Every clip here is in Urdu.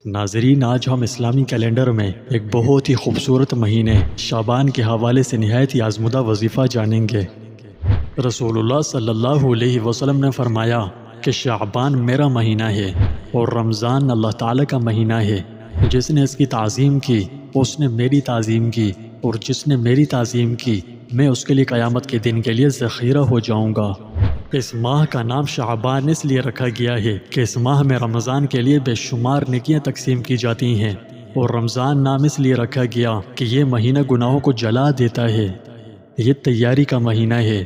ناظرین، آج ہم اسلامی کیلنڈر میں ایک بہت ہی خوبصورت مہینے شعبان کے حوالے سے نہایت ہی آزمودہ وظیفہ جانیں گے۔ رسول اللہ صلی اللہ علیہ وسلم نے فرمایا کہ شعبان میرا مہینہ ہے اور رمضان اللہ تعالیٰ کا مہینہ ہے۔ جس نے اس کی تعظیم کی اس نے میری تعظیم کی، اور جس نے میری تعظیم کی میں اس کے لیے قیامت کے دن کے لیے ذخیرہ ہو جاؤں گا۔ اس ماہ کا نام شعبان اس لیے رکھا گیا ہے کہ اس ماہ میں رمضان کے لیے بے شمار نیکیاں تقسیم کی جاتی ہیں، اور رمضان نام اس لیے رکھا گیا کہ یہ مہینہ گناہوں کو جلا دیتا ہے، یہ تیاری کا مہینہ ہے۔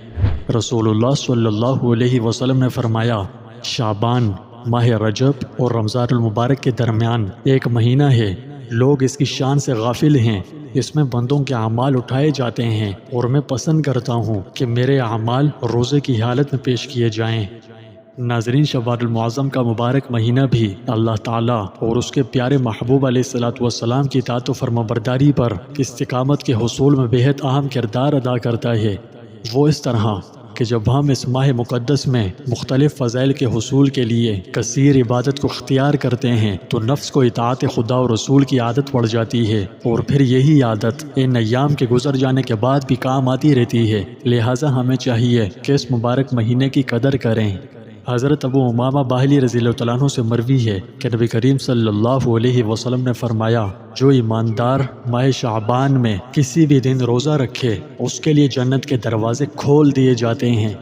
رسول اللہ صلی اللہ علیہ وسلم نے فرمایا، شعبان ماہ رجب اور رمضان المبارک کے درمیان ایک مہینہ ہے، لوگ اس کی شان سے غافل ہیں۔ اس میں بندوں کے اعمال اٹھائے جاتے ہیں، اور میں پسند کرتا ہوں کہ میرے اعمال روزے کی حالت میں پیش کیے جائیں۔ ناظرین، شوال المعظم کا مبارک مہینہ بھی اللہ تعالیٰ اور اس کے پیارے محبوب علیہ الصلوۃ والسلام کی اطاعت و فرمانبرداری پر استقامت کے حصول میں بہت اہم کردار ادا کرتا ہے۔ وہ اس طرح کہ جب ہم اس ماہ مقدس میں مختلف فضائل کے حصول کے لیے کثیر عبادت کو اختیار کرتے ہیں تو نفس کو اطاعت خدا اور رسول کی عادت پڑ جاتی ہے، اور پھر یہی عادت ان ایام کے گزر جانے کے بعد بھی کام آتی رہتی ہے۔ لہٰذا ہمیں چاہیے کہ اس مبارک مہینے کی قدر کریں۔ حضرت ابو امامہ باہلی رضی اللہ تعالیٰ عنہ سے مروی ہے کہ نبی کریم صلی اللہ علیہ وسلم نے فرمایا، جو ایماندار ماہ شعبان میں کسی بھی دن روزہ رکھے اس کے لیے جنت کے دروازے کھول دیے جاتے ہیں۔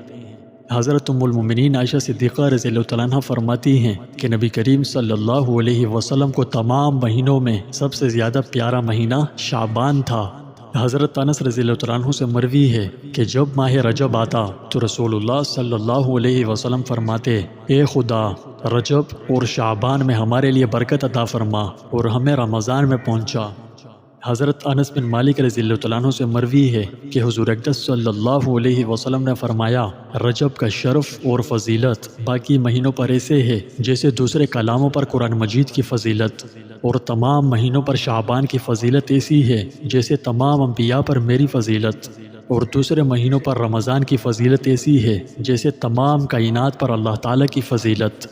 حضرت ام المومنین عائشہ صدیقہ رضی اللہ تعالیٰ عنہ فرماتی ہیں کہ نبی کریم صلی اللہ علیہ وسلم کو تمام مہینوں میں سب سے زیادہ پیارا مہینہ شعبان تھا۔ حضرت انس رضی اللہ تعالیٰ عنہ سے مروی ہے کہ جب ماہ رجب آتا تو رسول اللہ صلی اللہ علیہ وسلم فرماتے، اے خدا، رجب اور شعبان میں ہمارے لیے برکت عطا فرما اور ہمیں رمضان میں پہنچا۔ حضرت انس بن مالک رضی اللہ تعالیٰ عنہ سے مروی ہے کہ حضور اقدس صلی اللہ علیہ وسلم نے فرمایا، رجب کا شرف اور فضیلت باقی مہینوں پر ایسے ہے جیسے دوسرے کلاموں پر قرآن مجید کی فضیلت، اور تمام مہینوں پر شعبان کی فضیلت ایسی ہے جیسے تمام انبیاء پر میری فضیلت، اور دوسرے مہینوں پر رمضان کی فضیلت ایسی ہے جیسے تمام کائنات پر اللہ تعالیٰ کی فضیلت۔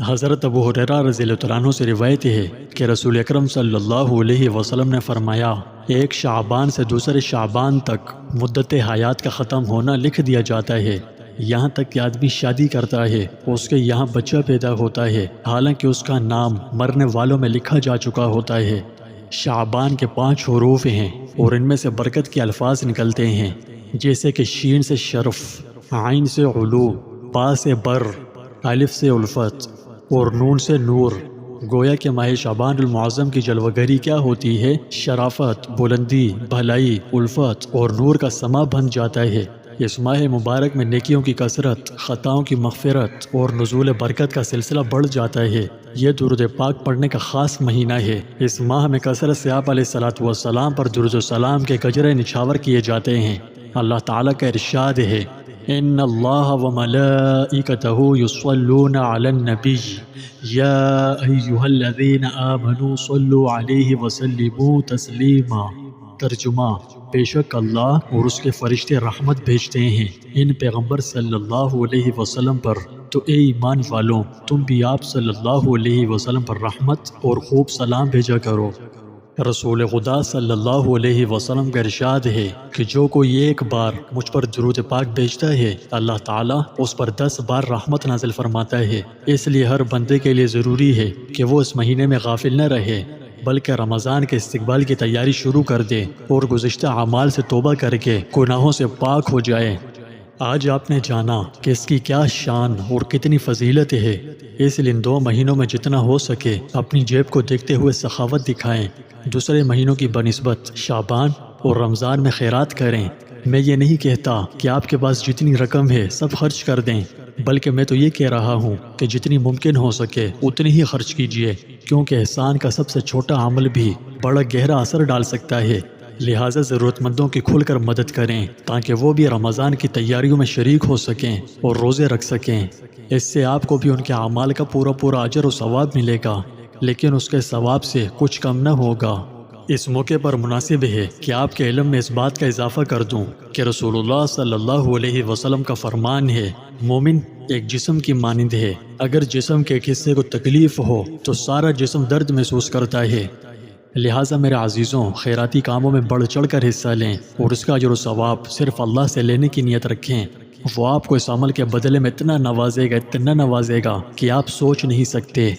حضرت ابو ہریرہ رضی اللہ تعالیٰ عنہ سے روایت ہے کہ رسول اکرم صلی اللہ علیہ وسلم نے فرمایا، ایک شعبان سے دوسرے شعبان تک مدت حیات کا ختم ہونا لکھ دیا جاتا ہے، یہاں تک کہ آدمی شادی کرتا ہے اس کے یہاں بچہ پیدا ہوتا ہے حالانکہ اس کا نام مرنے والوں میں لکھا جا چکا ہوتا ہے۔ شعبان کے 5 حروف ہیں اور ان میں سے برکت کے الفاظ نکلتے ہیں، جیسے کہ شین سے شرف، عین سے علو، با سے بر، الف سے الفت اور نون سے نور۔ گویا کہ ماہ شعبان المعظم کی جلوگری کیا ہوتی ہے؟ شرافت، بلندی، بھلائی، الفت اور نور کا سما بن جاتا ہے۔ اس ماہ مبارک میں نیکیوں کی کثرت، خطاؤں کی مغفرت اور نزول برکت کا سلسلہ بڑھ جاتا ہے۔ یہ درود پاک پڑھنے کا خاص مہینہ ہے۔ اس ماہ میں کثرت سے آپ علیہ الصلوۃ والسلام پر درود و سلام کے گجرے نچھاور کیے جاتے ہیں۔ اللہ تعالیٰ کا ارشاد ہے، ان اللہ وملائکتہ یصلون علی النبی یا ایھا الذین آمنوا صلوا علیہ وسلموا تسلیما۔ ترجمہ، بے شک اللہ اور اس کے فرشتے رحمت بھیجتے ہیں ان پیغمبر صلی اللہ علیہ وسلم پر، تو اے ایمان والوں تم بھی آپ صلی اللہ علیہ وسلم پر رحمت اور خوب سلام بھیجا کرو۔ رسول خدا صلی اللہ علیہ وسلم کا ارشاد ہے کہ جو کوئی ایک بار مجھ پر درود پاک بھیجتا ہے اللہ تعالیٰ اس پر 10 بار رحمت نازل فرماتا ہے۔ اس لیے ہر بندے کے لیے ضروری ہے کہ وہ اس مہینے میں غافل نہ رہے، بلکہ رمضان کے استقبال کی تیاری شروع کر دے اور گزشتہ اعمال سے توبہ کر کے گناہوں سے پاک ہو جائے۔ آج آپ نے جانا کہ اس کی کیا شان اور کتنی فضیلت ہے، اس لیے ان 2 مہینوں میں جتنا ہو سکے اپنی جیب کو دیکھتے ہوئے سخاوت دکھائیں، دوسرے مہینوں کی بنسبت شعبان اور رمضان میں خیرات کریں۔ میں یہ نہیں کہتا کہ آپ کے پاس جتنی رقم ہے سب خرچ کر دیں، بلکہ میں تو یہ کہہ رہا ہوں کہ جتنی ممکن ہو سکے اتنی ہی خرچ کیجیے، کیونکہ احسان کا سب سے چھوٹا عمل بھی بڑا گہرا اثر ڈال سکتا ہے۔ لہٰذا ضرورت مندوں کی کھل کر مدد کریں تاکہ وہ بھی رمضان کی تیاریوں میں شریک ہو سکیں اور روزے رکھ سکیں۔ اس سے آپ کو بھی ان کے اعمال کا پورا اجر و ثواب ملے گا، لیکن اس کے ثواب سے کچھ کم نہ ہوگا۔ اس موقع پر مناسب ہے کہ آپ کے علم میں اس بات کا اضافہ کر دوں کہ رسول اللہ صلی اللہ علیہ وسلم کا فرمان ہے، مومن ایک جسم کی مانند ہے، اگر جسم کے ایک حصے کو تکلیف ہو تو سارا جسم درد محسوس کرتا ہے۔ لہٰذا میرے عزیزوں، خیراتی کاموں میں بڑھ چڑھ کر حصہ لیں اور اس کا اجر و ثواب صرف اللہ سے لینے کی نیت رکھیں۔ وہ آپ کو اس عمل کے بدلے میں اتنا نوازے گا کہ آپ سوچ نہیں سکتے۔